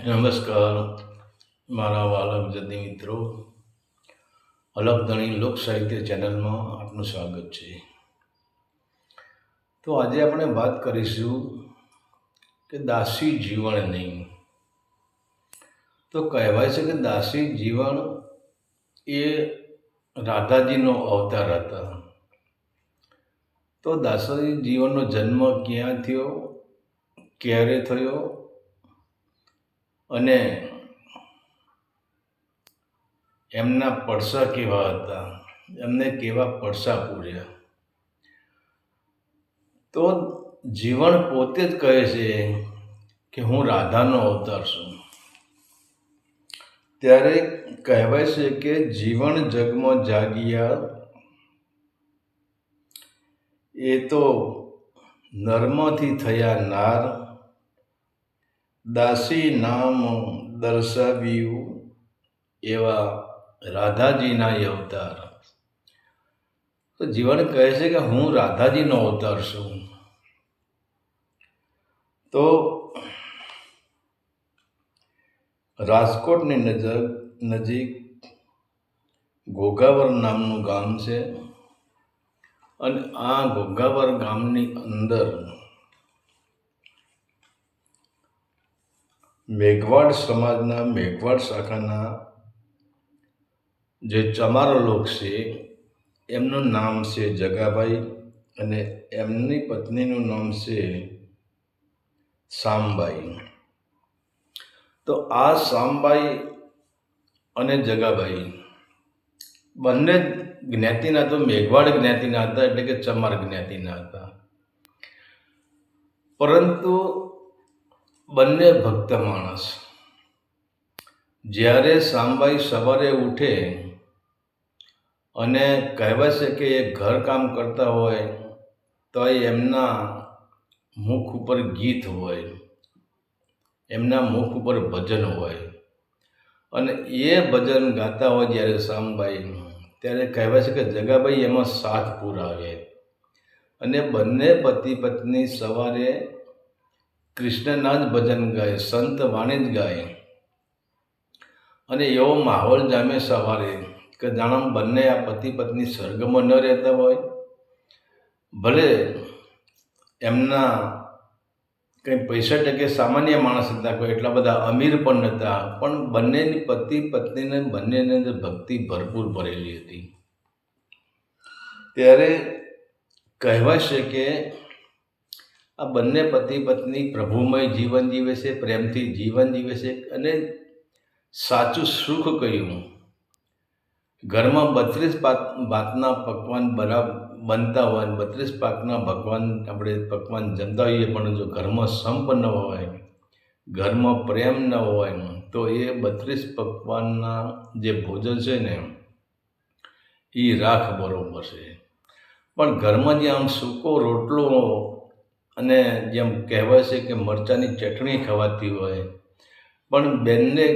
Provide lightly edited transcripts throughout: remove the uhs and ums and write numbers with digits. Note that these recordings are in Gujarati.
નમસ્કાર મારા વાલા ગુજરાતી મિત્રો. અલગધણી લોક સાહિત્ય ચેનલમાં આપનું સ્વાગત છે. તો આજે આપણે વાત કરીશું કે દાસી જીવન નહીં. તો કહેવાય છે કે દાસી જીવન એ રાધાજીનો અવતાર હતા. તો દાસી જીવનનો જન્મ ક્યાં થયો, ક્યારે થયો અને એમના પડસા કેવા હતા, એમને કેવા પડસા પૂર્યા. તો જીવન પોતે જ કહે છે કે હું રાધાનો અવતાર છું. ત્યારે કહેવાય છે કે જીવન જગમાં જાગિયા એ તો નર્મથી થયા નાર, દાસી નામ દર્શાવ્યું એવા રાધાજીના અવતાર. તો જીવન કહે છે કે હું રાધાજીનો અવતાર છું. તો રાજકોટની નજીક ઘોઘાવર નામનું ગામ છે અને આ ઘોઘાવર ગામની અંદર મેઘવાડ સમાજના મેઘવાડ શાખાના જે ચમારો લોક છે એમનું નામ છે જગાભાઈ અને એમની પત્નીનું નામ છે શામબાઈ. તો આ શામબાઈ અને જગાભાઈ બંને જ્ઞાતિના, તો મેઘવાડ જ્ઞાતિના હતા, એટલે કે ચમાર જ્ઞાતિના હતા. પરંતુ બંને ભક્ત માણસ. જ્યારે શામબાઈ સવારે ઉઠે અને કહેવાય છે કે એ ઘરકામ કરતા હોય તો એમના મુખ ઉપર ગીત હોય, એમના મુખ ઉપર ભજન હોય અને એ ભજન ગાતા હોય જ્યારે શામબાઈ, ત્યારે કહેવાય છે કે જગાભાઈ એમાં સાથ પુરાવે અને બંને પતિ પત્ની સવારે કૃષ્ણના જ ભજન ગાય, સંત વાણી જ ગાય અને એવો માહોલ જામે સવારે કે જાણે બંને આ પતિ પત્ની સ્વર્ગમાં ન રહેતા હોય. ભલે એમના કંઈ પૈસા ટકે સામાન્ય માણસ હતા, કોઈ એટલા બધા અમીર પણ નહોતા, પણ બંનેની પતિ પત્નીને બંનેને અંદર ભક્તિ ભરપૂર ભરેલી હતી. ત્યારે કહેવાય છે કે આ બંને પતિ પત્ની પ્રભુમય જીવન જીવે છે, પ્રેમથી જીવન જીવે છે અને સાચું સુખ કયું, ઘરમાં 32 ભાતના પકવાન બનતા હોય, 32 પાકના આપણે પકવાન જમતા હોઈએ, પણ જો ઘરમાં સંપ ન હોય, ઘરમાં પ્રેમ ન હોય તો એ 32 પકવાનના જે ભોજન છે ને એ રાખ બરોબર છે. પણ ઘરમાં જે આમ સૂકો રોટલો અને જેમ કહેવાય છે કે મરચાંની ચટણી ખવાતી હોય, પણ બંને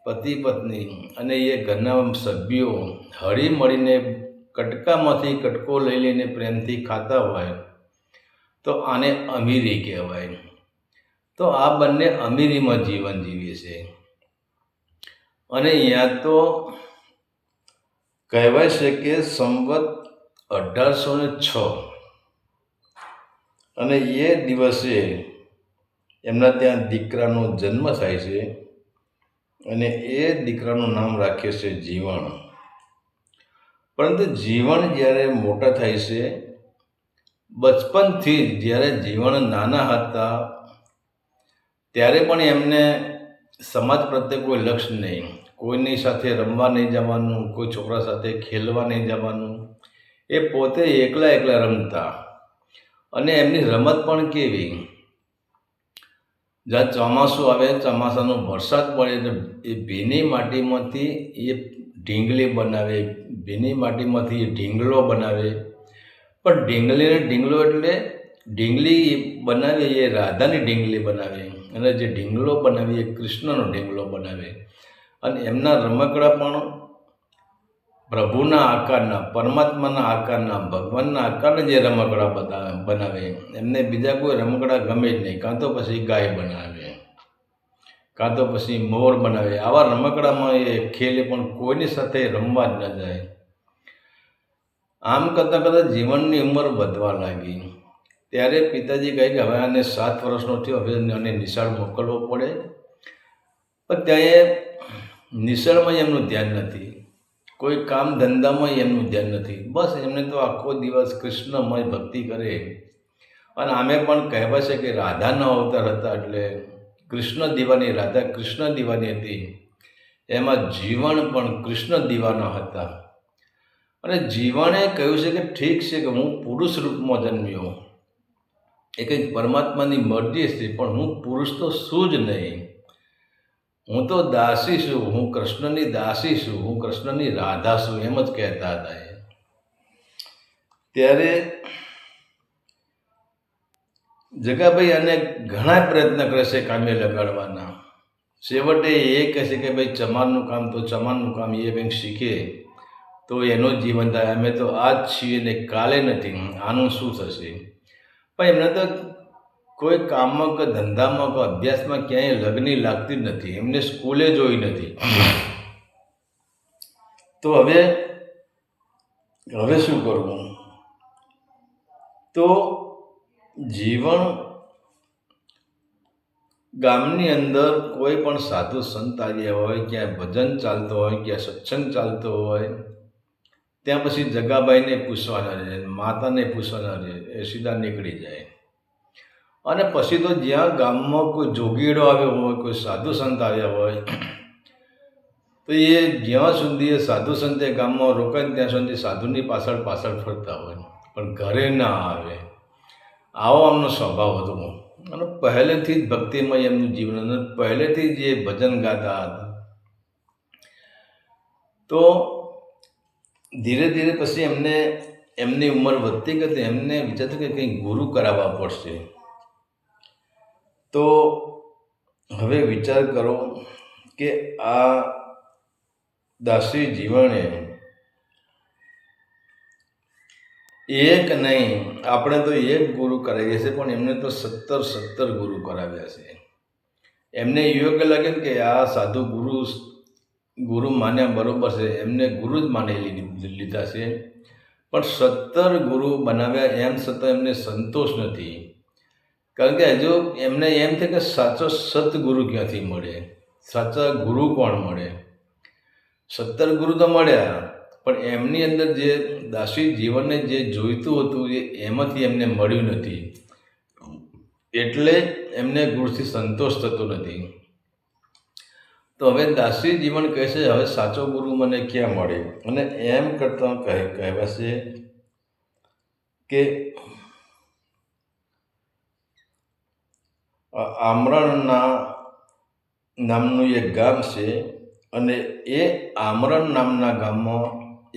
પતિ પત્ની અને એ ઘરના સભ્યો હળી મળીને કટકામાંથી કટકો લઈ લઈને પ્રેમથી ખાતા હોય તો આને અમીરી કહેવાય. તો આ બંને અમીરીમાં જીવન જીવે છે. અને અહીંયા તો કહેવાય છે કે સંવત 1806 અને એ દિવસે એમના ત્યાં દીકરાનો જન્મ થાય છે અને એ દીકરાનું નામ રાખે છે જીવન. પરંતુ જીવન જ્યારે મોટા થાય છે, બચપનથી જ જ્યારે જીવન નાના હતા ત્યારે પણ એમને સમાજ પ્રત્યે કોઈ લક્ષ્ય નહીં, કોઈની સાથે રમવા નહીં જવાનું, કોઈ છોકરા સાથે ખેલવા નહીં જવાનું. એ પોતે એકલા રમતા અને એમની રમત પણ કેવી, જ્યાં ચોમાસું આવે, ચોમાસાનો વરસાદ પડે તો એ ભીની માટીમાંથી એ ઢીંગલી બનાવે, ભીની માટીમાંથી એ ઢીંગલો બનાવે. પણ ઢીંગલો એટલે ઢીંગલી બનાવે એ રાધાની ઢીંગલી બનાવે અને જે ઢીંગલો બનાવે એ કૃષ્ણનો ઢીંગલો બનાવે. અને એમના રમકડા પણ પ્રભુના આકારના, પરમાત્માના આકારના, ભગવાનના આકારના જે રમકડા બનાવે. એમને બીજા કોઈ રમકડા ગમે જ નહીં, કાં તો પછી ગાય બનાવે. કાં તો પછી મોર બનાવે. આવા રમકડામાં એ ખેલે, પણ કોઈની સાથે રમવા જ ન જાય. આમ કરતાં કરતાં જીવનની ઉંમર વધવા લાગી. ત્યારે પિતાજી કહે કે હવે આને 7 વર્ષનો થયો, હવે આને નિશાળ મોકલવો પડે. પણ ત્યાં એ નિશાળમાં એમનું ધ્યાન નથી, કોઈ કામ ધંધામાં એમનું ધ્યાન નથી. બસ એમને તો આખો દિવસ કૃષ્ણમય ભક્તિ કરે. અને આમે પણ કહેવાય છે કે રાધાનો અવતાર હતા, એટલે કૃષ્ણ દીવાની, રાધા કૃષ્ણ દીવાની હતી. એમાં જીવન પણ કૃષ્ણ દીવાના હતા. અને જીવણે કહ્યું છે કે ઠીક છે કે હું પુરુષ રૂપમાં જન્મ્યો, એ કંઈક પરમાત્માની મરજી છે, પણ હું પુરુષ તો છું જ નહીં. હું તો દાસી છું, હું કૃષ્ણની દાસી છું, હું કૃષ્ણની રાધા છું, એમ જ કહેતા હતા એ. ત્યારે જગાભાઈ અને ઘણા પ્રયત્ન કરે છે કામે લગાડવાના. છેવટે એ કહે છે કે ભાઈ ચમારનું કામ તો ચમારનું કામ એ કંઈક શીખે તો એનું જીવન થાય. અમે તો આજ છીએ ને કાલે નથી, આનું શું થશે? પણ એમને તો કોઈ કામમાં કે ધંધામાં કે અભ્યાસમાં ક્યાંય લગ્ન લાગતી જ નથી, એમને સ્કૂલે જોઈ નથી. તો હવે શું કરવું? તો જીવન ગામની અંદર કોઈ પણ સાધુ સંત આવ્યા હોય, ક્યાંય ભજન ચાલતો હોય, ક્યાં સત્સંગ ચાલતો હોય, ત્યાં પછી જગાભાઈને પૂછવાના રહે, માતાને પૂછવાના રહે, એ સીધા નીકળી જાય. અને પછી તો જ્યાં ગામમાં કોઈ જોગીડો આવ્યો હોય, કોઈ સાધુ સંત આવ્યા હોય, તો એ જ્યાં સુધી એ સાધુ સંતે ગામમાં રોકાય ત્યાં સુધી સાધુની પાછળ પાછળ ફરતા હોય, પણ ઘરે ના આવે. આવો આમનો સ્વભાવ હતો. અને પહેલેથી જ ભક્તિમય એમનું જીવન, અને પહેલેથી જ એ ભજન ગાતા હતા. તો ધીરે ધીરે પછી એમની ઉંમર વધતી ગઈ, એમને વિચારતું કે કંઈક ગુરુ કરાવવા પડશે. તો હવે વિચાર કરો કે આ દાસી જીવણે એક નહીં, આપણે તો એક ગુરુ કરાવીએ છીએ, પણ એમને તો 17 ગુરુ કરાવ્યા છે. એમને યોગ્ય લાગે કે આ સાધુ ગુરુ માન્યા બરોબર છે, એમને ગુરુ જ માની લીધા છે. પણ 17 ગુરુ બનાવ્યા એમ છતાં એમને સંતોષ નથી. કારણ કે હજુ એમને એમ થાય કે સાચો સતગુરુ ક્યાંથી મળે, સાચા ગુરુ કોણ મળે? 17 ગુરુ તો મળ્યા, પણ એમની અંદર જે દાસી જીવનને જે જોઈતું હતું એમાંથી એમને મળ્યું નથી. એટલે એમને ગુરુથી સંતોષ થતો નથી. તો હવે દાસી જીવન કહે છે હવે સાચો ગુરુ મને ક્યાં મળે? અને એમ કરતાં કહેવાશે કે આમરણના નામનું એક ગામ છે, અને એ આમરણ નામના ગામમાં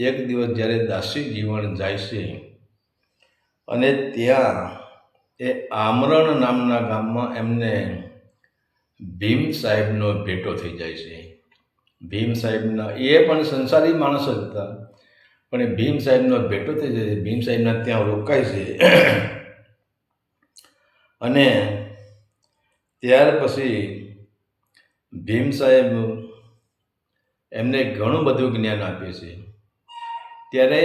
એક દિવસ જ્યારે દાસી જીવન જાય છે, અને ત્યાં એ આમરણ નામના ગામમાં એમને ભીમ સાહેબનો ભેટો થઈ જાય છે. ભીમ સાહેબના, એ પણ સંસારી માણસ જ હતા, પણ એ ભીમ સાહેબનો ભેટો થઈ જાય છે. ભીમ સાહેબના ત્યાં રોકાય છે. અને ત્યાર પછી ભીમ સાહેબ એમને ઘણું બધું જ્ઞાન આપે છે. ત્યારે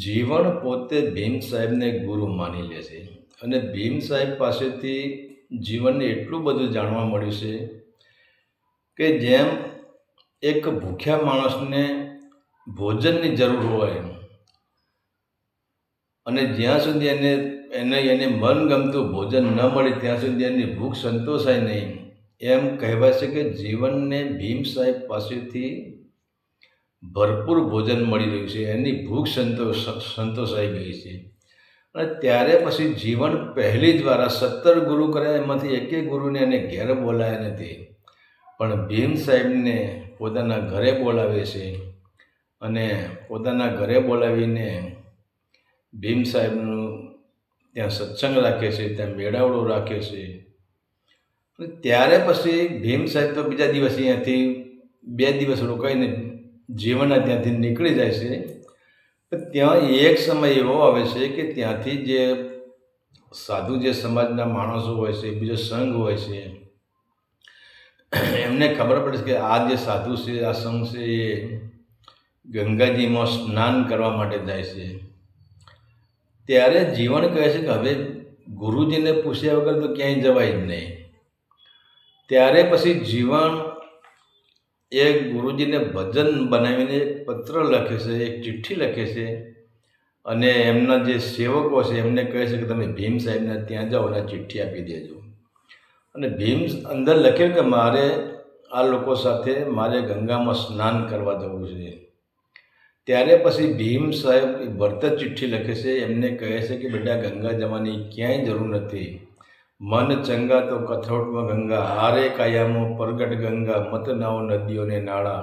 જીવન પોતે ભીમ સાહેબને ગુરુ માની લે છે, અને ભીમ સાહેબ પાસેથી જીવનને એટલું બધું જાણવા મળ્યું છે કે જેમ એક ભૂખ્યા માણસને ભોજનની જરૂર હોય, અને જ્યાં સુધી એને મનગમતું ભોજન ન મળે ત્યાં સુધી એની ભૂખ સંતોષાય નહીં. એમ કહેવાય છે કે જીવનને ભીમ સાહેબ પાસેથી ભરપૂર ભોજન મળી રહ્યું છે, એની ભૂખ સંતોષાઈ ગઈ છે. અને ત્યારે પછી જીવન પહેલી જ વાર 17 ગુરુ કર્યા, એમાંથી એકેય ગુરુને એને ઘેર બોલાયા નથી, પણ ભીમ સાહેબને પોતાના ઘરે બોલાવે છે. અને પોતાના ઘરે બોલાવીને ભીમ સાહેબનું ત્યાં સત્સંગ રાખે છે, ત્યાં મેળાવડો રાખે છે. ત્યારે પછી ભીમ સાહેબ તો બીજા દિવસ અહીંયાથી 2 દિવસ રોકાઈને જીવનના ત્યાંથી નીકળી જાય છે. ત્યાં એક સમય એવો આવે છે કે ત્યાંથી જે સાધુ જે સમાજના માણસો હોય છે, બીજો સંઘ હોય છે, એમને ખબર પડે છે કે આ જે સાધુ છે, આ સંઘ છે, એ ગંગાજીમાં સ્નાન કરવા માટે જાય છે. ત્યારે જીવન કહે છે કે હવે ગુરુજીને પૂછ્યા વગર તો ક્યાંય જવાય જ નહીં. ત્યારે પછી જીવન એ ગુરુજીને ભજન બનાવીને એક પત્ર લખે છે, એક ચિઠ્ઠી લખે છે અને એમના જે સેવકો છે એમને કહે છે કે તમે ભીમ સાહેબને ત્યાં જાઓ અને ચિઠ્ઠી આપી દેજો. અને ભીમ અંદર લખ્યું કે મારે આ લોકો સાથે મારે ગંગામાં સ્નાન કરવા જવું છે. ત્યારે પછી ભીમ સાહેબ ભરત ચિઠ્ઠી લખે છે, એમને કહે છે કે બેટા ગંગા જવાની ક્યાંય જરૂર નથી. મન ચંગા તો કથરોટમાં ગંગા, હારે કાયામો પ્રગટ ગંગા, મત નાઓ નદીઓને નાળા,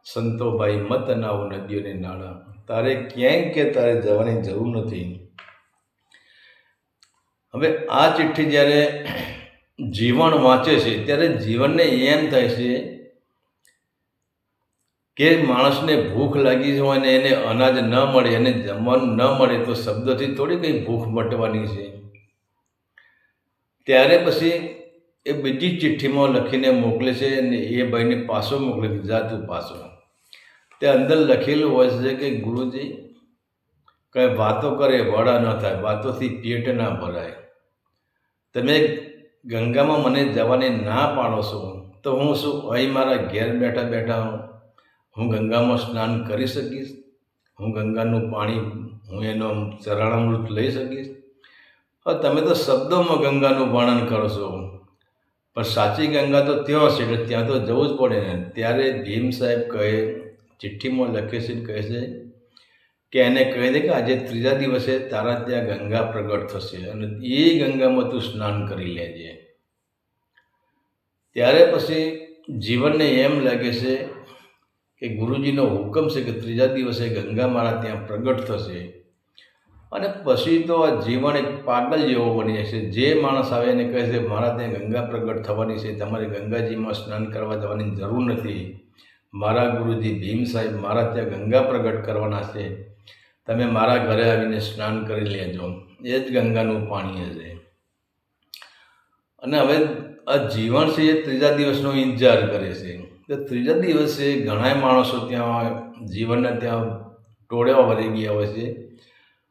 સંતોભાઈ મત નાઓ નદીઓને નાળા. તારે ક્યાંય કે તારે જવાની જરૂર નથી. હવે આ ચિઠ્ઠી જ્યારે જીવન વાંચે છે ત્યારે જીવનને એમ થાય છે કે માણસને ભૂખ લાગી હોય ને એને અનાજ ન મળે, એને જમવાનું ન મળે તો શબ્દથી થોડી કંઈ ભૂખ મટવાની છે. ત્યારે પછી એ બીજી ચિઠ્ઠીમાં લખીને મોકલે છે અને એ ભાઈને પાછો મોકલે કે જા તું પાછો. તે અંદર લખેલું હોય છે કે ગુરુજી કંઈ વાતો કરે વડા ન થાય, વાતોથી પેટ ના ભરાય. તમે ગંગામાં મને જવાની ના પાડો છો તો હું શું અહીં મારા ઘેર બેઠા બેઠા હું ગંગામાં સ્નાન કરી શકીશ? હું ગંગાનું પાણી હું એનો ચરણામૃત લઈ શકીશ? હવે તમે તો શબ્દોમાં ગંગાનું વર્ણન કરો છો, પણ સાચી ગંગા તો ત્યાં છે એટલે ત્યાં તો જવું જ પડે ને. ત્યારે ભીમ સાહેબ કહે, ચિઠ્ઠીમાં લખે છે, કહે છે કે એને કહી દે કે આજે ત્રીજા દિવસે તારા ત્યાં ગંગા પ્રગટ થશે અને એ ગંગામાં તું સ્નાન કરી લેજે. ત્યારે પછી જીવનને એમ લાગે છે કે ગુરુજીનો હુકમ છે કે ત્રીજા દિવસે ગંગા મારા ત્યાં પ્રગટ થશે. અને પછી તો આ જીવન એક પાગલ જેવો બની જાય છે. જે માણસ આવે એને કહે છે મારા ત્યાં ગંગા પ્રગટ થવાની છે, તમારે ગંગાજીમાં સ્નાન કરવા જવાની જરૂર નથી, મારા ગુરુજી ભીમ સાહેબ મારા ત્યાં ગંગા પ્રગટ કરવાના છે, તમે મારા ઘરે આવીને સ્નાન કરી લેજો, એ જ ગંગાનું પાણી હશે. અને હવે આ જીવન છે એ ત્રીજા દિવસનો ઇંતજાર કરે છે. તો ત્રીજા દિવસે ઘણા માણસો ત્યાં જીવનને ત્યાં ટોળેવા વળી ગયા હોય છે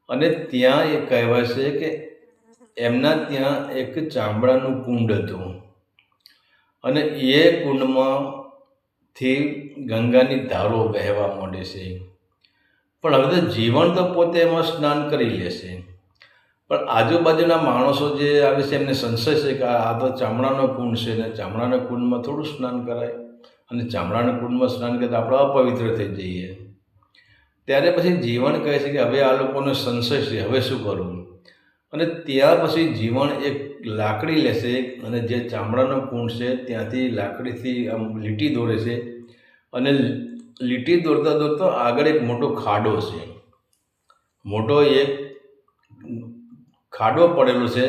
અને ત્યાં એ કહેવાય છે કે એમના ત્યાં એક ચામડાનું કુંડ હતું અને એ કુંડમાંથી ગંગાની ધારો વહેવા માંડે છે. પણ હવે તો જીવન તો પોતે એમાં સ્નાન કરી લેશે, પણ આજુબાજુના માણસો જે આવે છે એમને સંશય છે કે આ તો ચામડાનો કુંડ છે ને ચામડાના કુંડમાં થોડું સ્નાન કરાય, અને ચામડાના કુંડમાં સ્નાન કરતાં આપણે અપવિત્ર થઈ જઈએ. ત્યારે પછી જીવન કહે છે કે હવે આ લોકોનો સંશય છે, હવે શું કરવું? અને ત્યાં પછી જીવન એક લાકડી લેશે અને જે ચામડાનો કુંડ છે ત્યાંથી લાકડીથી આમ લીટી દોરે છે અને લીટી દોરતા દોરતા આગળ એક મોટો ખાડો છે, મોટો એક ખાડો પડેલો છે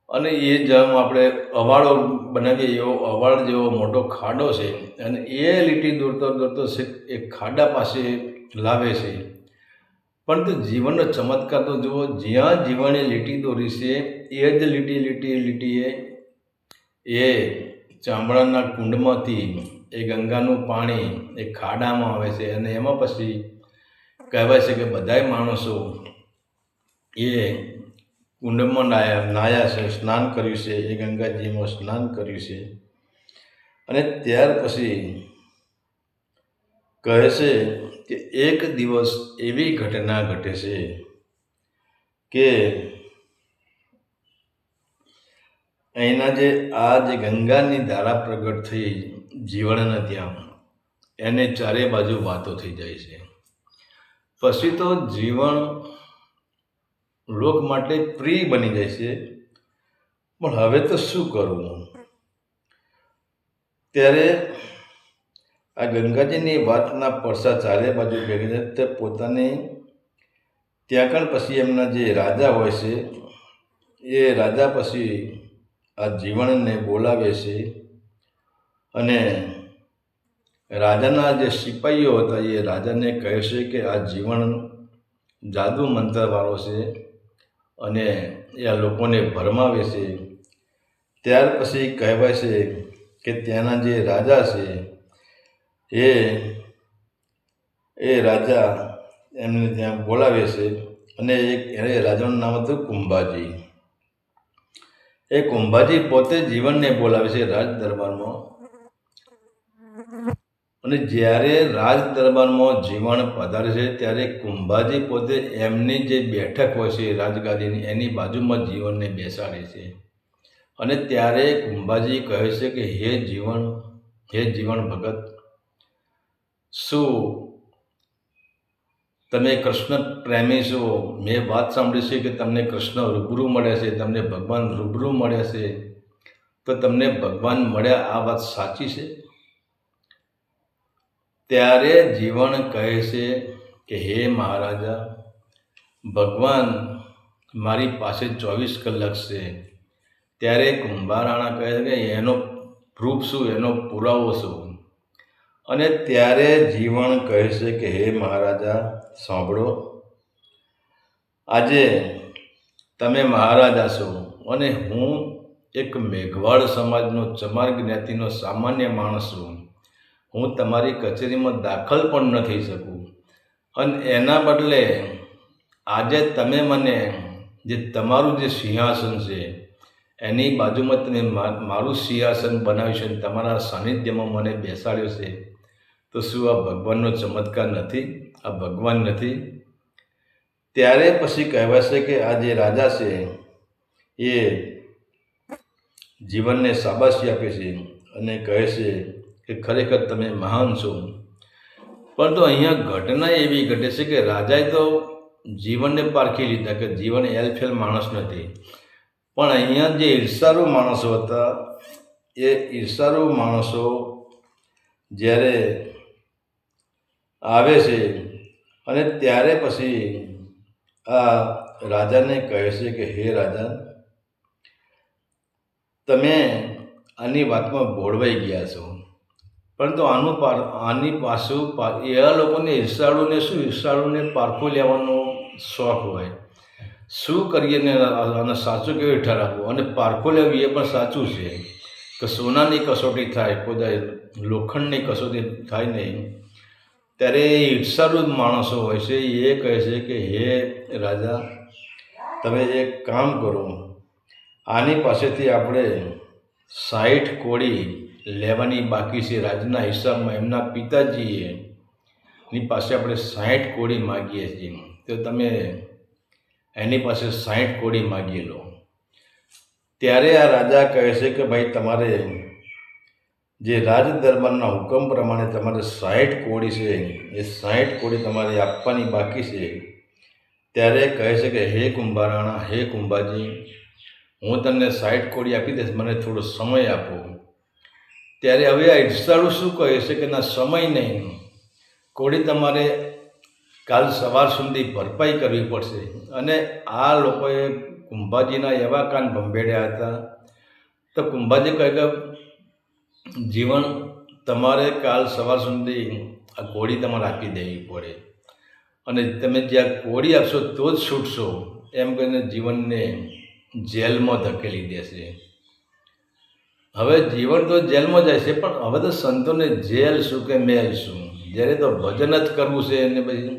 અને એ જેમ આપણે અવાડો બનાવીએ એવો અવાડ જેવો મોટો ખાડો છે અને એ લીટી દોરતો દોરતો એક ખાડા પાસે લાવે છે. પરંતુ જીવનનો ચમત્કાર તો જુઓ, જ્યાં જીવને લીટી દોરી છે એ જ લીટીએ એ ચામડાના કુંડમાંથી એ ગંગાનું પાણી એ ખાડામાં આવે છે અને એમાં પછી કહેવાય છે કે બધાય માણસો એ કુંડમાં નાહ્યા છે, સ્નાન કર્યું છે, એ ગંગાજીમાં સ્નાન કર્યું છે. અને ત્યાર પછી કહે છે કે એક દિવસ એવી ઘટના ઘટે છે કે અહીંના જે આ જે ગંગાની ધારા પ્રગટ થઈ જીવનના ત્યાં, એને ચારે બાજુ વાતો થઈ જાય છે. પછી તો જીવન લોક માટે પ્રિય બની જાય છે, પણ હવે તો શું કરવું? ત્યારે આ ગંગાજીની વાતના પડસા ચારે બાજુ ભેગી જાય તે પોતાને ત્યાં કણ પછી એમના જે રાજા હોય છે એ રાજા પછી આ જીવનને બોલાવે છે અને રાજાના જે સિપાહીઓ હતા એ રાજાને કહે છે કે આ જીવન જાદુ મંત્રવાળો છે અને એ આ લોકોને ભરમાવે છે. ત્યાર પછી કહેવાય છે કે ત્યાંના જે રાજા છે એ રાજા એમને ત્યાં બોલાવે છે, અને એને રાજાનું નામ હતું કુંભાજી. એ કુંભાજી પોતે જીવનને બોલાવે છે રાજ દરબારમાં. અને જ્યારે રાજ દરબારમાં જીવન પધારે છે ત્યારે કુંભાજી પોતે એમની જે બેઠક હોય છે રાજગાદીની એની બાજુમાં જીવનને બેસાડે છે. અને ત્યારે કુંભાજી કહે છે કે હે જીવન ભગત, શું તમે કૃષ્ણ પ્રેમી છો? મેં વાત સાંભળી છે કે તમને કૃષ્ણ રૂબરૂ મળ્યા છે, તમને ભગવાન રૂબરૂ મળ્યા છે, તો તમને ભગવાન મળ્યા આ વાત સાચી છે? ત્યારે જીવન કહે છે કે હે મહારાજા, ભગવાન મારી પાસે 24 કલાક છે. ત્યારે કુંભારાણા કહે છે કે એનો પ્રૂફ શું, એનો પુરાવો શું? અને ત્યારે જીવન કહે છે કે હે મહારાજા સાંભળો, આજે તમે મહારાજા છો અને હું એક મેઘવાળ સમાજનો ચમાર જ્ઞાતિનો સામાન્ય માણસ છું. હું તમારી કચેરીમાં દાખલ પણ ન થઈ શકું, અને એના બદલે આજે તમે મને જે તમારું જે સિંહાસન છે એની બાજુમાં તમે મારું સિંહાસન બનાવ્યું છે અને તમારા સાનિધ્યમાં મને બેસાડ્યો છે, તો શું આ ભગવાનનો ચમત્કાર નથી? આ ભગવાન નથી? ત્યારે પછી કહેવાશે કે આ જે રાજા છે એ જીવનને શાબાશી આપે છે અને કહે છે કે ખરેખર તમે મહાન છો. પરંતુ અહીંયા ઘટના એવી ઘટે છે કે રાજાએ તો જીવનને પારખી લીધા કે જીવન એલફેલ માણસ નથી, પણ અહીંયા જે ઈર્ષાળુ માણસો હતા એ ઈર્ષાળુ માણસો જ્યારે આવે છે અને ત્યારે પછી આ રાજાને કહે છે કે હે રાજા, તમે આની વાતમાં ભોળવાઈ ગયા છો, પરંતુ આની પાછું એવા લોકોને ઈર્ષાળુને પારખું લેવાનો શોખ હોય. શું કરીએ ને અને સાચું કેવી ઠરાવવું, અને પારખું લેવું એ પણ સાચું છે કે સોનાની કસોટી થાય, કોઈ લોખંડની કસોટી થાય નહીં. ત્યારે ઈર્ષાળુ માણસો હોય છે એ કહે છે કે હે રાજા, તમે એક કામ કરો, આની પાસેથી આપણે 60 કોડી લેવાની બાકી છે રાજના હિસાબમાં. એમના પિતાજીએ ની પાસે આપણે 60 કોડી માગીએ છીએ, તો તમે એની પાસે 60 કોડી માગી લો. ત્યારે આ રાજા કહે છે કે ભાઈ, તમારે જે રાજ દરબારના હુકમ પ્રમાણે તમારે 60 કોડી છે એ 60 કોડી તમારે આપવાની બાકી છે. ત્યારે કહે છે કે હે કુંભારાણા, હે કુંભાજી, હું તમને 60 કોડી આપી દઈશ, મને થોડો સમય આપો. ત્યારે હવે આ ઈર્ષાળુ શું કહે છે કે ના, સમય નહીં, કોડી તમારે કાલ સવાર સુધી ભરપાઈ કરવી પડશે. અને આ લોકોએ કુંભાજીના એવા કાન ભંભેડ્યા હતા. તો કુંભાજી કહે કે જીવન, તમારે કાલ સવાર સુધી આ કોડી તમારે આપી દેવી પડે, અને તમે જ્યાં કોડી આપશો તો જ છૂટશો, એમ કહીને જીવનને જેલમાં ધકેલી દેશે. હવે જીવન તો જેલમાં જાય છે, પણ હવે તો સંતોને જેલ શું કે મેલ શું? જ્યારે તો ભજન જ કરવું છે એને પછી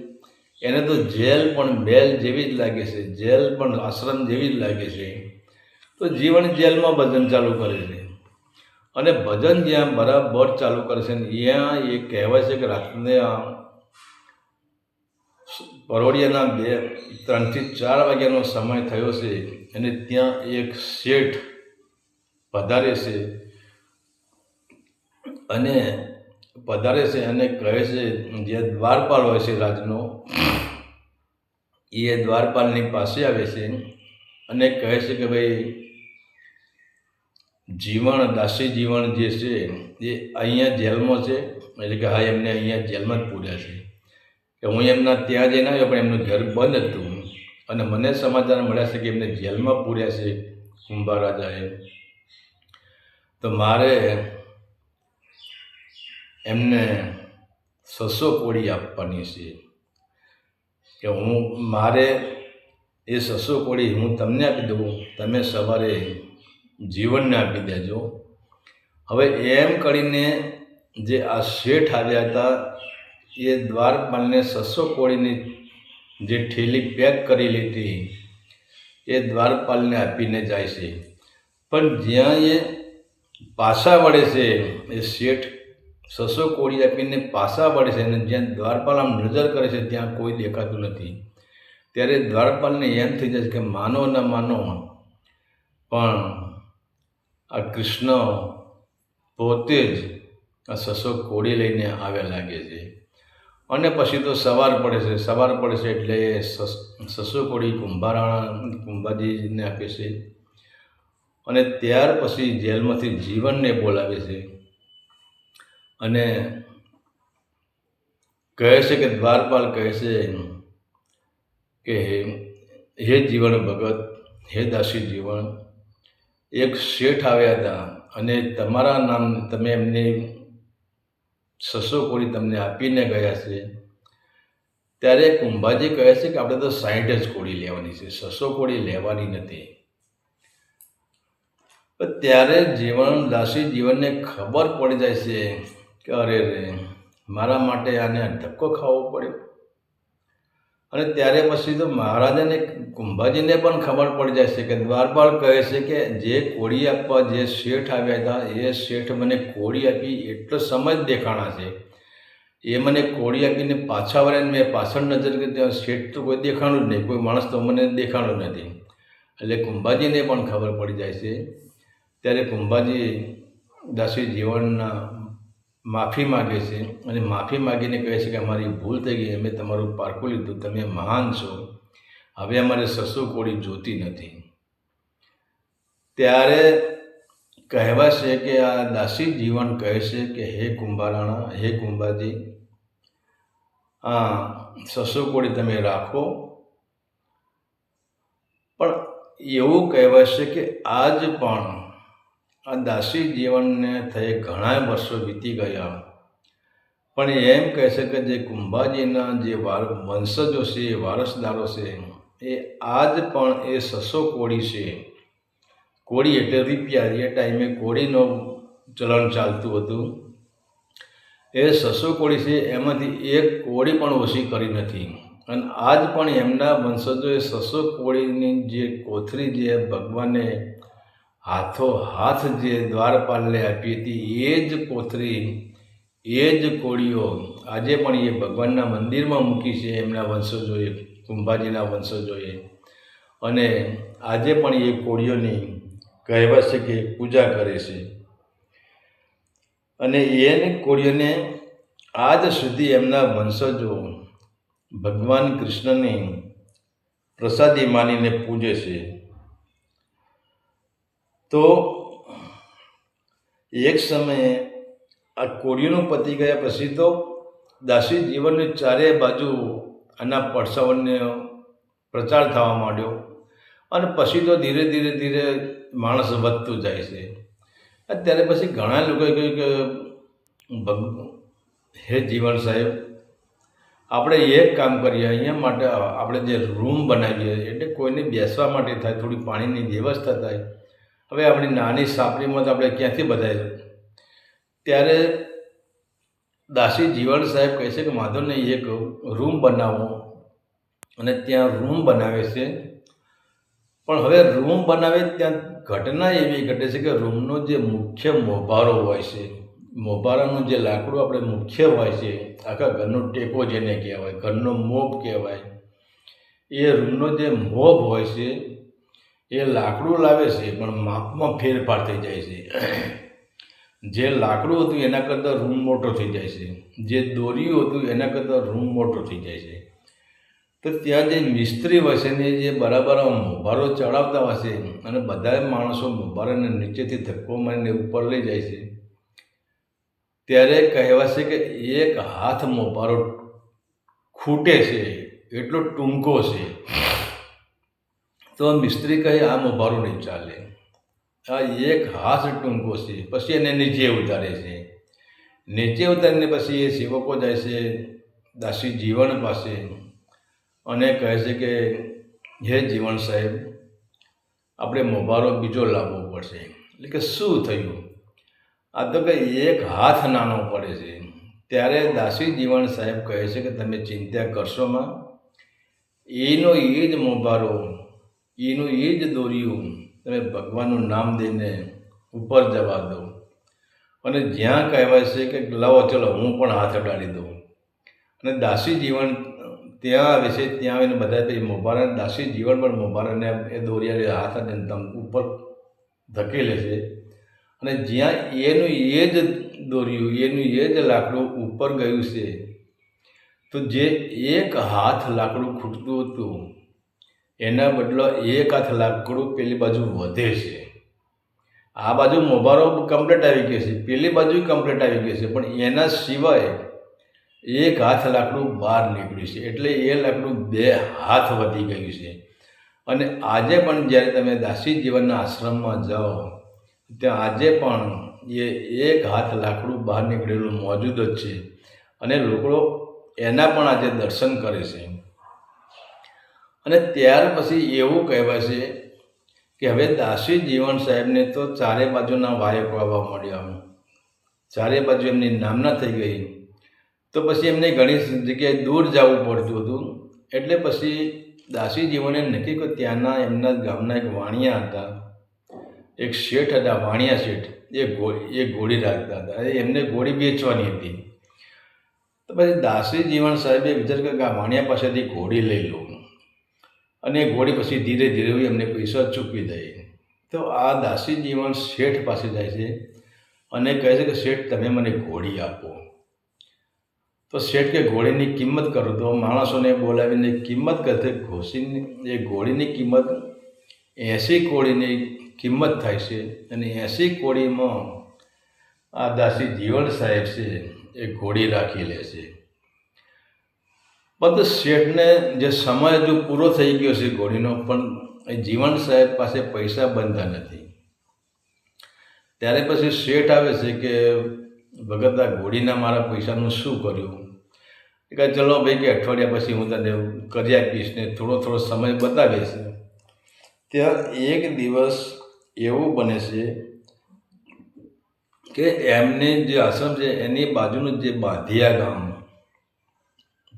એને તો જેલ પણ મેલ જેવી જ લાગે છે, જેલ પણ આશ્રમ જેવી જ લાગે છે. તો જીવન જેલમાં ભજન ચાલુ કરે છે, અને ભજન જ્યાં બરાબર ચાલુ કરે છે ત્યાં એ કહેવાય છે કે રાત્રે પરોઢિયાના 3 થી 4 વાગ્યાનો સમય થયો છે, અને ત્યાં એક શેઠ પધારે છે અને કહે છે, જે દ્વારપાલ હોય છે રાજનો, એ દ્વારપાલની પાસે આવે છે અને કહે છે કે ભાઈ, દાસી જીવન જે છે એ અહીંયા જેલમાં છે. એટલે કે હા, એમને અહીંયા જેલમાં જ પૂર્યા છે. કે હું એમના ત્યાં જઈને આવ્યો, પણ એમનું ઘર બંધ હતું, અને મને સમાચાર મળ્યા છે કે એમને જેલમાં પૂર્યા છે કુંભાર રાજાએ. તો મારે એમને 600 કોડી આપવાની છે, કે મારે એ 600 કોડી હું તમને આપી દઉં, તમે સવારે જીવનને આપી દેજો. હવે એમ કરીને જે આ શેઠ આવ્યા હતા એ દ્વારપાલને 600 કોળીની જે થેલી પેક કરી લીધી એ દ્વારપાલને આપીને જાય છે. પણ જ્યાં એ પાછા વળે છે, એ શેઠ 600 કોળી આપીને પાછા વળે છે અને જ્યાં દ્વારપાલ આમ નજર કરે છે ત્યાં કોઈ દેખાતું નથી. ત્યારે દ્વારપાલને એમ થઈ જાય કે માનો ન માનો પણ આ કૃષ્ણ પોતે જ આ 600 કોળી લઈને આવ્યા લાગે છે. અને પછી તો સવાર પડે છે એટલે એ 600 કોળી કુંભાજીને આપે છે. અને ત્યાર પછી જેલમાંથી જીવનને બોલાવે છે અને કહે છે કે દ્વારપાલ કહે છે કે હે જીવન ભગત, હે દાસી જીવન, એક શેઠ આવ્યા હતા અને તમારા નામ તમે એમને 600 કોળી તમને આપીને ગયા છે. ત્યારે કુંભાજી કહે છે કે આપણે તો 60 જ કોળી લેવાની છે, 600 કોળી લેવાની નથી. ત્યારે દાસી જીવનને ખબર પડી જાય છે કે અરે રે, મારા માટે આને ધક્કો ખાવો પડ્યો. અને ત્યારે પછી તો મહારાજાને કુંભાજીને પણ ખબર પડી જાય છે કે દ્વારપાલ કહે છે કે જે કોળી આપવા જે શેઠ આવ્યા હતા એ શેઠ મને કોળી આપી એટલો સમય જ દેખાણા છે. એ મને કોળી આપીને પાછા વળ્યા, મેં પાછળ નજર કરી ત્યાં શેઠ તો કોઈ દેખાણું જ નહીં, કોઈ માણસ તો મને દેખાણું નથી. એટલે કુંભાજીને પણ ખબર પડી જાય છે. ત્યારે કુંભાજી દાસી જીવનના માફી માગે છે અને માફી માગીને કહે છે કે અમારી ભૂલ થઈ ગઈ, અમે તમારું પારખું લીધું, તમે મહાન છો, હવે અમારે 600 કોળી જોતી નથી. ત્યારે કહેવાય છે કે આ દાસી જીવન કહે છે કે હે કુંભારાણા, હે કુંભાજી, આ 600 કોળી તમે રાખો. પણ એવું કહેવાય છે કે આજ પણ આ દાસી જીવનને થઈ ઘણા વર્ષો વીતી ગયા, પણ એમ કહે છે કે જે કુંભાજીના જે વંશજો છે, વારસદારો છે, એ આજ પણ એ 600 કોળી છે. કોળી એટલે રૂપિયા, એ ટાઈમે કોળીનો ચલણ ચાલતું હતું. એ 600 કોળી છે, એમાંથી એક કોળી પણ ઓછી કરી નથી. અને આજ પણ એમના વંશજોએ 600 કોળીની જે કોથળી જે ભગવાને હાથ જે દ્વારપાલને આપી હતી, એ જ કોથળી, એ જ કોળીઓ આજે પણ એ ભગવાનના મંદિરમાં મૂકી છે એમના વંશજોએ, કુંભાજીના વંશજોએ. અને આજે પણ એ કોળીઓની કહેવાય છે કે પૂજા કરે છે. અને એની કોળીઓને આજ સુધી એમના વંશજો ભગવાન કૃષ્ણની પ્રસાદી માનીને પૂજે છે. તો એક સમયે આ કોળીઓનું પતી ગયા પછી તો દાસી જીવનની ચારે બાજુ આના પડસાઓને પ્રચાર થવા માંડ્યો. અને પછી તો ધીરે ધીરે માણસ વધતું જાય છે. અત્યારે પછી ઘણા લોકોએ કહ્યું કે હે જીવન સાહેબ, આપણે એક કામ કરીએ, અહીંયા માટે આપણે જે રૂમ બનાવીએ એટલે કોઈને બેસવા માટે થાય, થોડી પાણીની વ્યવસ્થા થાય. હવે આપણી નાની સાપડીમાં તો આપણે ક્યાંથી બધાય. ત્યારે દાસી જીવન સાહેબ કહે છે કે વાંધો નહીં, એક રૂમ બનાવો. અને ત્યાં રૂમ બનાવે છે. પણ હવે રૂમ બનાવે ત્યાં ઘટના એવી ઘટે છે કે રૂમનો જે મુખ્ય મોભારો હોય છે, મોભારાનું જે લાકડું આપણે મુખ્ય હોય છે, આખા ઘરનો ટેકો જેને કહેવાય, ઘરનો મોભ કહેવાય, એ રૂમનો જે મોભ હોય છે એ લાકડું લાવે છે પણ માપમાં ફેરફાર થઈ જાય છે. જે લાકડું હતું એના કરતાં રૂમ મોટો થઈ જાય છે, જે દોર્યું હતું એના કરતાં રૂમ મોટો થઈ જાય છે. તો ત્યાં જે મિસ્ત્રી હોય છે ને જે બરાબર મોભારો ચડાવતા હોય છે અને બધા માણસો મોભારાને નીચેથી ધક્કો મારીને ઉપર લઈ જાય છે. ત્યારે કહેવાય છે કે એક હાથ મોભારો ખૂટે છે, એટલો ટૂંકો છે. તો મિસ્ત્રી કહે આ મોભારો નહીં ચાલે, આ એક હાથ ટૂંકો છે. પછી એને નીચે ઉતારે છે. નીચે ઉતારીને પછી એ સેવકો જાય છે દાસી જીવન પાસે અને કહે છે કે હે જીવન સાહેબ, આપણે મોભારો બીજો લાવવો પડશે. એટલે કે શું થયું? આ તો કે એક હાથ નાનો પડે છે. ત્યારે દાસી જીવણ સાહેબ કહે છે કે તમે ચિંતા કરશોમાં, એનો એ જ મોભારો, એનું એ જ દોર્યું તમે ભગવાનનું નામ દઈને ઉપર જવા દો. અને જ્યાં કહેવાય છે કે લાવો ચલો હું પણ હાથ અડાડી દઉં, અને દાસી જીવન ત્યાં આવે છે. ત્યાં આવીને બધા પછી મોભારા દાસી જીવન પણ મોભારાને એ દોરિયાને હાથ અને ઉપર ધકેલે છે. અને જ્યાં એનું એ જ દોર્યું, એનું એ જ લાકડું ઉપર ગયું છે, તો જે એક હાથ લાકડું ખૂટતું હતું એના બદલો એક હાથ લાકડું પેલી બાજુ વધે છે. આ બાજુ મોભારો કમ્પ્લીટ આવી ગયો છે, પેલી બાજુ કમ્પ્લીટ આવી ગયો છે, પણ એના સિવાય એક હાથ લાકડું બહાર નીકળ્યું છે. એટલે એ લાકડું 2 હાથ વધી ગયું છે. અને આજે પણ જ્યારે તમે દાસી જીવનના આશ્રમમાં જાઓ ત્યાં આજે પણ એ એક હાથ લાકડું બહાર નીકળેલું મોજૂદ જ છે. અને લોકો એના પણ આજે દર્શન કરે છે. અને ત્યાર પછી એવું કહેવાય છે કે હવે દાસી જીવન સાહેબને તો ચારે બાજુના વાયક વાવવા મળ્યા, ચારે બાજુ એમની નામના થઈ ગઈ. તો પછી એમને ઘણી જગ્યાએ દૂર જવું પડતું હતું. એટલે પછી દાસી જીવને નક્કી કર્યું, ત્યાંના એમના ગામના એક વાણિયા હતા, એક શેઠ હતા, વાણિયા શેઠ. એ ઘોડી રાખતા હતા, એમને ઘોડી વેચવાની હતી. તો પછી દાસી જીવન સાહેબે વિચાર કર્યો કે આ વાણિયા પાસેથી ઘોડી લઈ લઉં, અને એ ઘોડી પછી ધીરે ધીરે એમને પૈસા ચૂકવી દે. તો આ દાસી જીવન શેઠ પાસે જાય છે અને કહે છે કે શેઠ તમે મને ઘોડી આપો. તો શેઠ કે ઘોડીની કિંમત કરો. તો માણસોને બોલાવીને કિંમત કરશે. એ ઘોડીની કિંમત 80 કોડીની કિંમત થાય છે. અને 80 કોડીમાં આ દાસી જીવન સાહેબ છે એ ઘોડી રાખી લે છે. પણ શેઠને જે સમય હજુ પૂરો થઈ ગયો છે ઘોડીનો, પણ એ જીવન સાહેબ પાસે પૈસા બનતા નથી. ત્યારે પછી શેઠ આવે છે કે ભગત આ ઘોડીના મારા પૈસાનું શું કર્યું? કે ચલો ભાઈ કે અઠવાડિયા પછી હું તને કરી આપીશ, ને થોડો સમય બતાવે છે. ત્યાં એક દિવસ એવું બને છે કે એમને જે આશ્રમ છે એની બાજુનું જે બાંધિયા ગામ,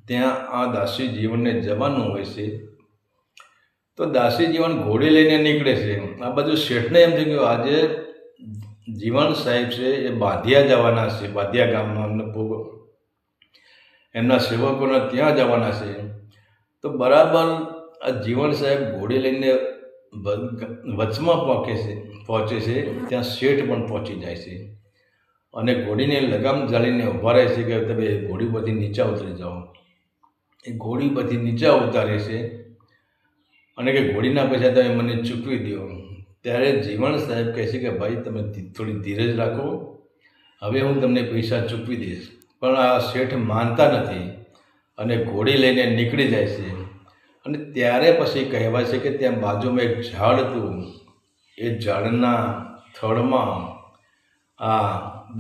ત્યાં આ દાસી જીવનને જવાનું હોય છે. તો દાસી જીવન ઘોડી લઈને નીકળે છે. આ બાજુ શેઠને એમ થયું કે આજે જીવન સાહેબ છે એ બાંધિયા જવાના છે, બાંધિયા ગામમાં એમના સેવકોને ત્યાં જવાના છે. તો બરાબર આ જીવન સાહેબ ઘોડી લઈને વચમાં પહોંચે છે. ત્યાં શેઠ પણ પહોંચી જાય છે અને ઘોડીને લગામ જાળીને ઊભા રહે છે કે તમે ઘોડી પરથી નીચે ઉતરી જાઓ. એ ઘોડી પરથી નીચે ઉતારે છે અને કે ઘોડીના પૈસા તમે મને ચૂકવી દો. ત્યારે જીવન સાહેબ કહે છે કે ભાઈ તમે થોડી ધીરજ રાખો, હવે હું તમને પૈસા ચૂકવી દઈશ. પણ આ શેઠ માનતા નથી અને ઘોડી લઈને નીકળી જાય છે. અને ત્યારે પછી કહેવાય છે કે ત્યાં બાજુમાં એક ઝાડ હતું. એ ઝાડના થડમાં આ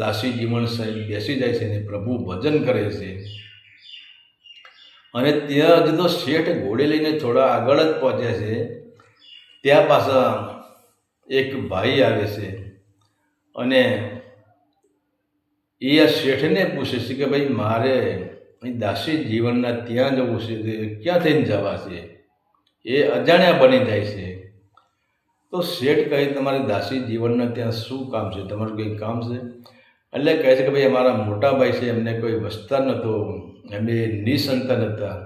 દાસી જીવન સાહેબ બેસી જાય છે અને પ્રભુ ભજન કરે છે. અને ત્યાં હજુ તો શેઠ ઘોડી લઈને થોડા આગળ જ પહોંચ્યા છે, ત્યાં પાછા એક ભાઈ આવે છે અને એ આ શેઠને પૂછે છે કે ભાઈ મારે દાસી જીવનના ત્યાં જવું છે, ક્યાં થઈને જવા છે? એ અજાણ્યા બની જાય છે. તો શેઠ કહે તમારે દાસી જીવનના ત્યાં શું કામ છે, તમારું કંઈ કામ છે? એટલે કહે છે કે ભાઈ અમારા મોટા ભાઈ છે, એમને કોઈ વસ્તાર નહોતો, એમને નિસંતાન હતા,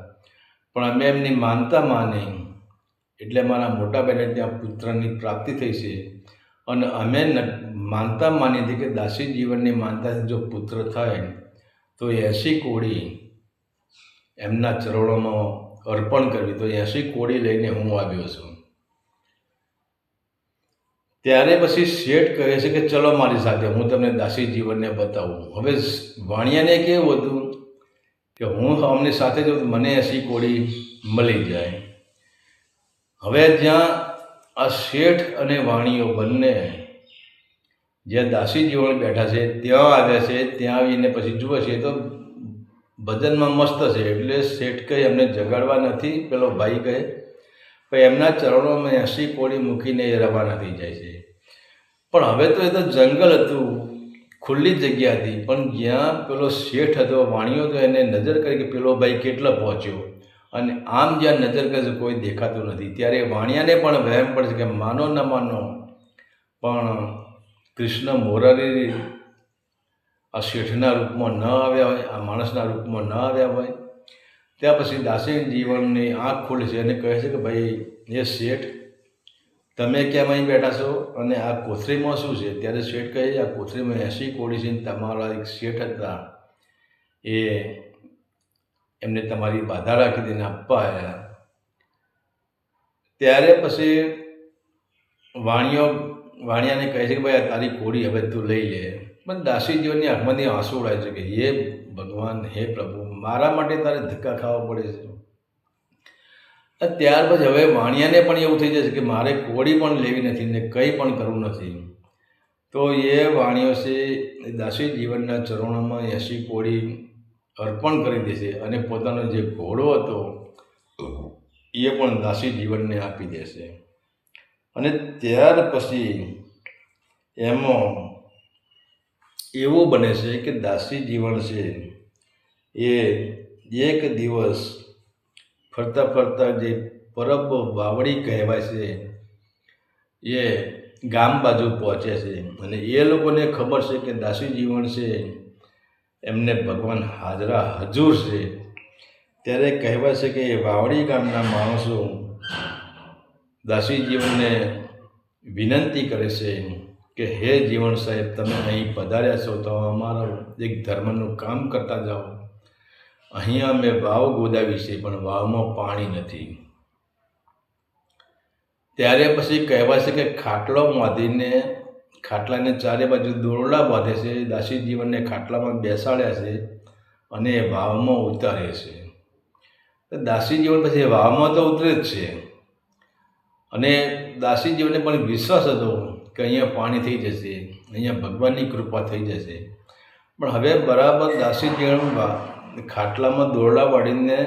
પણ અમે એમની માનતા માની એટલે મારા મોટા ભાઈને ત્યાં પુત્રની પ્રાપ્તિ થઈ છે. અને અમે માનતા માની હતી કે દાસી જીવનની માનતાથી જો પુત્ર થાય તો 80 કોડી એમના ચરણોમાં અર્પણ કરવી. તો 80 કોડી લઈને હું આવ્યો છું. ત્યારે પછી શેઠ કહે છે કે ચલો મારી સાથે, હું તમને દાસી જીવનને બતાવું. હવે વાણિયાને કેવું હતું કે હું અમની સાથે જાઉં મને 80 કોડી મળી જાય. હવે જ્યાં આ શેઠ અને વાણીઓ બંને જ્યાં દાસી જીવન બેઠા છે ત્યાં આવ્યા છે. ત્યાં આવીને પછી જુએ છે તો ભજનમાં મસ્ત છે. એટલે શેઠ કહે એમને જગાડવા નથી. પેલો ભાઈ કહે ભાઈ એમના ચરણોમાં 80 કોડી મૂકીને એ રવાના થઈ જાય છે. પણ હવે તો એ તો જંગલ હતું, ખુલ્લી જગ્યા હતી, પણ જ્યાં પેલો શેઠ હતો, વાણિયો હતો, એને નજર કરી કે પેલો ભાઈ કેટલો પહોંચ્યો, અને આમ જ્યાં નજર કરે છે કોઈ દેખાતું નથી. ત્યારે વાણિયાને પણ વહેમ પડે છે કે માનો ન માનો પણ કૃષ્ણ મોરારી આ શેઠના રૂપમાં ન આવ્યા હોય, આ માણસના રૂપમાં ન આવ્યા હોય. ત્યાં પછી દાસી જીવનની આંખ ખુલે છે અને કહે છે કે ભાઈ એ શેઠ, તમે કેમ અહીં બેઠા છો અને આ કોથળીમાં શું છે? ત્યારે શેઠ કહે આ કોથળીમાં 80 કોડી છે. તમારા એક શેઠ હતા, એ એમને તમારી બાધા રાખી દઈને આપવા આવ્યા. ત્યારે પછી વાણિયાને કહે છે કે ભાઈ આ તારી કોડી હવે તું લઈ લે. પણ દાસી જીવનની આંખમાંથી આંસુ ઉડાય છે કે હે ભગવાન, હે પ્રભુ, મારા માટે તારે ધક્કા ખાવા પડે છે. ત્યાર પછી હવે વાણિયાને પણ એવું થઈ જશે કે મારે કોડી પણ લેવી નથી ને કંઈ પણ કરવું નથી. તો એ વાણિયો છે દાસી જીવનના ચરણોમાં 80 કોડી અર્પણ કરી દેશે અને પોતાનો જે ઘોડો હતો એ પણ દાસી જીવનને આપી દેશે. અને ત્યાર પછી એમાં એવું બને છે કે દાસી જીવન છે એ એક દિવસ ફરતા ફરતા જે પરબ વાવડી કહેવાય છે એ ગામ બાજુ પહોંચે છે. અને એ લોકોને ખબર છે કે દાસી જીવન છે એમને ભગવાન હાજરા હજુર છે. ત્યારે કહેવાય છે કે વાવડી ગામના માણસો દાસી જીવનને વિનંતી કરે છે કે હે જીવન સાહેબ, તમે અહીં પધાર્યા છો તો અમારું એક ધર્મનું કામ કરતા જાઓ. અહીંયા અમે વાવ ગોદાવી છે પણ વાવમાં પાણી નથી. ત્યારે પછી કહેવાય છે કે ખાટલો બાંધીને ખાટલાને ચારે બાજુ દોરડા બાંધે છે, દાસી જીવનને ખાટલામાં બેસાડ્યા છે અને વાવમાં ઉતારે છે. દાસી જીવન પછી વાવમાં તો ઉતરે જ છે. અને દાસી જીવનને પણ વિશ્વાસ હતો કે અહીંયા પાણી થઈ જશે, અહીંયા ભગવાનની કૃપા થઈ જશે. પણ હવે બરાબર દાસી જીવન ખાટલામાં દોરડા વાળીને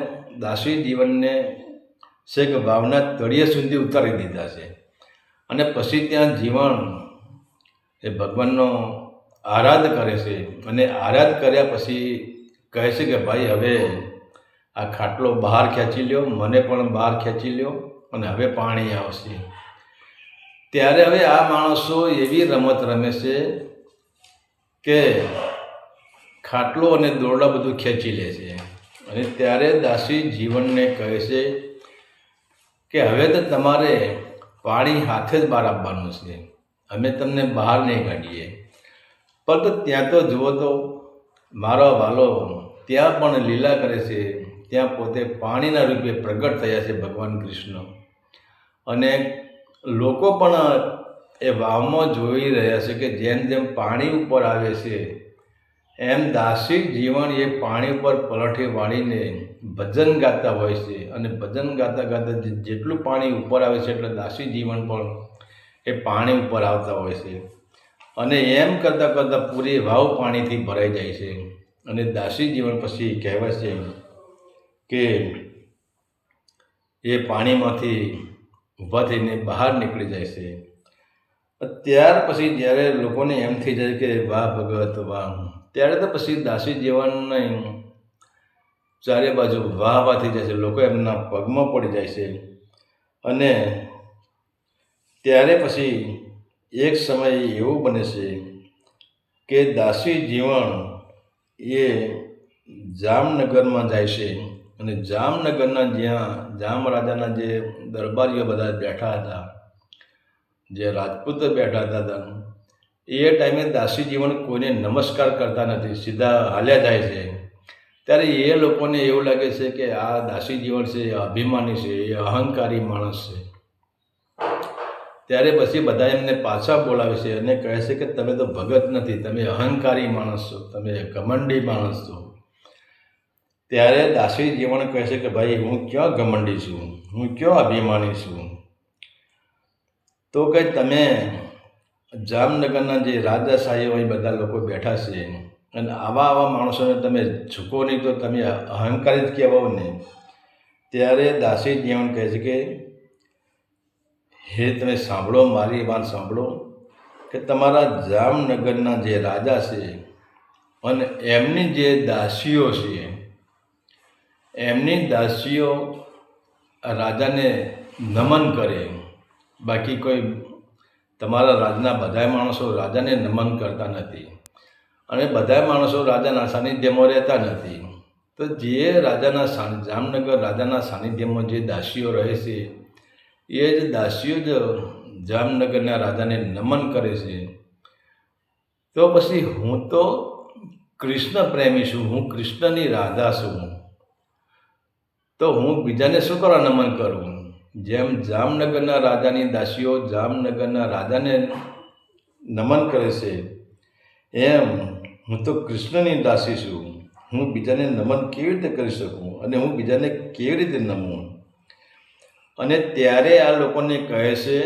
દાસી જીવનને છેક વાવના તળિયે સુધી ઉતારી દીધા છે. અને પછી ત્યાં જીવન એ ભગવાનનો આરાધ કરે છે. અને આરાધ કર્યા પછી કહે છે કે ભાઈ હવે આ ખાટલો બહાર ખેંચી લ્યો, મને પણ બહાર ખેંચી લ્યો અને હવે પાણી આવશે. ત્યારે હવે આ માણસો એવી રમત રમે છે કે ખાટલો અને દોરડા બધું ખેંચી લે છે. અને ત્યારે દાસી જીવનને કહે છે કે હવે તો તમારે પાણી હાથે જ બહાર આપવાનું છે, અમે તમને બહાર નહીં કાઢીએ. પરંતુ ત્યાં તો જુઓ તો મારો વાલો ત્યાં પણ લીલા કરે છે. ત્યાં પોતે પાણીના રૂપે પ્રગટ થયા છે ભગવાન કૃષ્ણ. અને લોકો પણ એ વાવમાં જોઈ રહ્યા છે કે જેમ જેમ પાણી ઉપર આવે છે એમ દાસી જીવન એ પાણી ઉપર પલઠી વાળીને ભજન ગાતા હોય છે. અને ભજન ગાતા ગાતા જેટલું પાણી ઉપર આવે છે એટલે દાસી જીવન પણ એ પાણી ઉપર આવતા હોય છે. અને એમ કરતાં કરતાં પૂરી વાવ પાણીથી ભરાઈ જાય છે. અને દાસી જીવન પછી કહેવાય છે કે એ પાણીમાંથી ઊભા થઈને બહાર નીકળી જાય છે. ત્યાર પછી જ્યારે લોકોને એમ થઈ જાય કે વાહ ભગત વાહ, ત્યારે તો પછી દાસી જીવનને ચારે બાજુ વાહ વાહ થઈ જાય છે. લોકો એમના પગમાં પડી જાય છે. અને ત્યારે પછી એક સમય એવું બને છે કે દાસી જીવન એ જામનગરમાં જાય છે. અને જામનગરના જ્યાં જામ રાજાના જે દરબારીઓ બધા બેઠા હતા, જે રાજપૂતો બેઠા હતા, એ ટાઈમે દાસી જીવન કોઈને નમસ્કાર કરતા નથી, સીધા હાલ્યા જાય છે. ત્યારે એ લોકોને એવું લાગે છે કે આ દાસી જીવન છે એ અભિમાની છે, એ અહંકારી માણસ છે. ત્યારે પછી બધા એમને પાછા બોલાવે છે અને કહે છે કે તમે તો ભગત નથી, તમે અહંકારી માણસ છો, તમે ઘમંડી માણસ છો. ત્યારે દાસી જીવન કહે છે કે ભાઈ હું ક્યાં ઘમંડી છું, હું ક્યાં અભિમાની છું. તો કે તમે જામનગરના જે રાજાશાહી હોય બધા લોકો બેઠા છે અને આવા માણસોને તમે ઝૂકો નહીં તો તમે અહંકારી જ કહેવાઓ ને. ત્યારે દાસી જીવન કહે છે કે હે તમે સાંભળો, મારી વાત સાંભળો. કે તમારા જામનગરના જે રાજા છે અને એમની જે દાસીઓ છે, એમની દાસીઓ રાજાને નમન કરે. બાકી કોઈ તમારા રાજના બધા માણસો રાજાને નમન કરતા નથી અને બધા માણસો રાજાના સાનિધ્યમાં રહેતા નથી. તો જે રાજાના જામનગર રાજાના સાનિધ્યમાં જે દાસીઓ રહે છે, એ જ દાસીઓ જ જામનગરના રાજાને નમન કરે છે. તો પછી હું તો કૃષ્ણ પ્રેમી છું, હું કૃષ્ણની રાધા છું, તો હું બીજાને શું કરવા નમન કરું? જેમ જામનગરના રાજાની દાસીઓ જામનગરના રાજાને નમન કરે છે, એમ હું તો કૃષ્ણની દાસી છું. હું બીજાને નમન કેવી રીતે કરી શકું અને હું બીજાને કેવી રીતે નમું? અને ત્યારે આ લોકોને કહે છે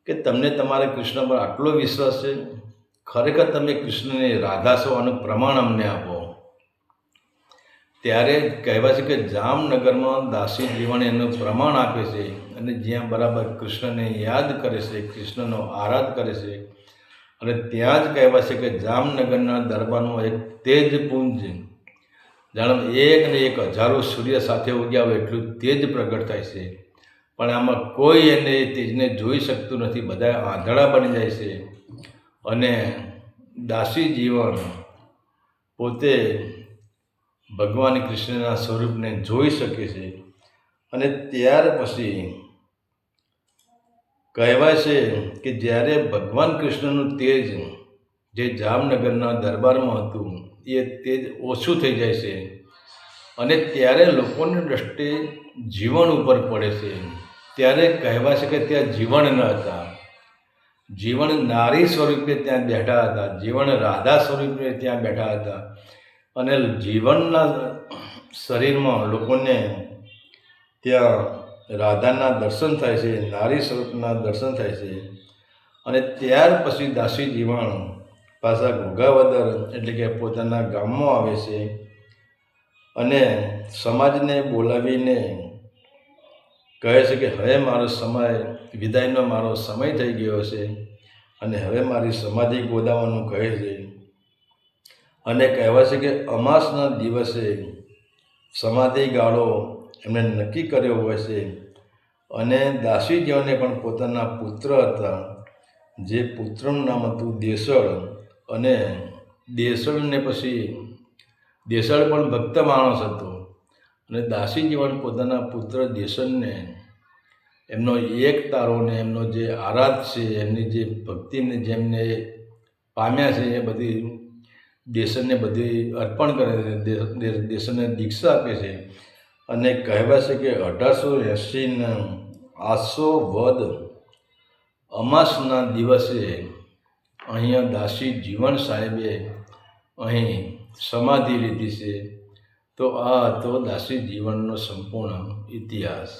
કે તમને તમારા કૃષ્ણ પર આટલો વિશ્વાસ છે, ખરેખર તમે કૃષ્ણની રાધા છો, આનું પ્રમાણ અમને આપો. ત્યારે કહેવાય છે કે જામનગરમાં દાસી જીવન એનું પ્રમાણ આપે છે અને જ્યાં બરાબર કૃષ્ણને યાદ કરે છે, કૃષ્ણનો આરાધ કરે છે, અને ત્યાં જ કહેવાય છે કે જામનગરના દરબારનો એક તેજપુંજ જાણે 1 ને 1 હજારો સૂર્ય સાથે ઉગ્યા હોય એટલું તેજ પ્રગટ થાય છે. પણ આમાં કોઈ એને તેજને જોઈ શકતું નથી, બધા આંધળા બની જાય છે અને દાસી જીવન પોતે ભગવાન કૃષ્ણના સ્વરૂપને જોઈ શકે છે. અને ત્યાર પછી કહેવાય છે કે જ્યારે ભગવાન કૃષ્ણનું તેજ જે જામનગરના દરબારમાં હતું એ તેજ ઓછું થઈ જાય છે અને ત્યારે લોકોની દૃષ્ટિ જીવન ઉપર પડે છે. ત્યારે કહેવાય છે કે ત્યાં જીવન ન હતા, જીવન નારી સ્વરૂપે ત્યાં બેઠા હતા, જીવન રાધા સ્વરૂપે ત્યાં બેઠા હતા. અને જીવનના શરીરમાં લોકોને ત્યાં રાધાના દર્શન થાય છે, નારી સ્વરૂપના દર્શન થાય છે. અને ત્યાર પછી દાસી જીવન પાછા ઘોઘાવદર એટલે કે પોતાના ગામમાં આવે છે અને સમાજને બોલાવીને કહે છે કે હવે મારો સમય વિદાયનો મારો સમય થઈ ગયો છે અને હવે મારી સમાધિ ગોદાવાનું કહે છે. અને કહેવાય છે કે અમાસના દિવસે સમાધિ ગાળો એમણે નક્કી કર્યો હોય છે. અને દાસીજીઓને પણ પોતાના પુત્ર હતા, જે પુત્રનું નામ હતું દેસળ. અને દેસળને પછી દેસળ પણ ભક્ત માણસ હતો અને દાસીજીવન પોતાના પુત્ર દેસળને એમનો એક તારોને એમનો જે આરાધ છે, એમની જે ભક્તિને જેમને પામ્યા છે, એ બધી દેશને બધી અર્પણ કરે છે, દેશને દીક્ષા આપે છે. અને કહેવાય છે કે 1880ના આસો વદ અમાસના દિવસે અહીંયા દાસી જીવન સાહેબે અહીં સમાધિ લીધી છે. તો આ હતો દાસી જીવનનો સંપૂર્ણ ઇતિહાસ.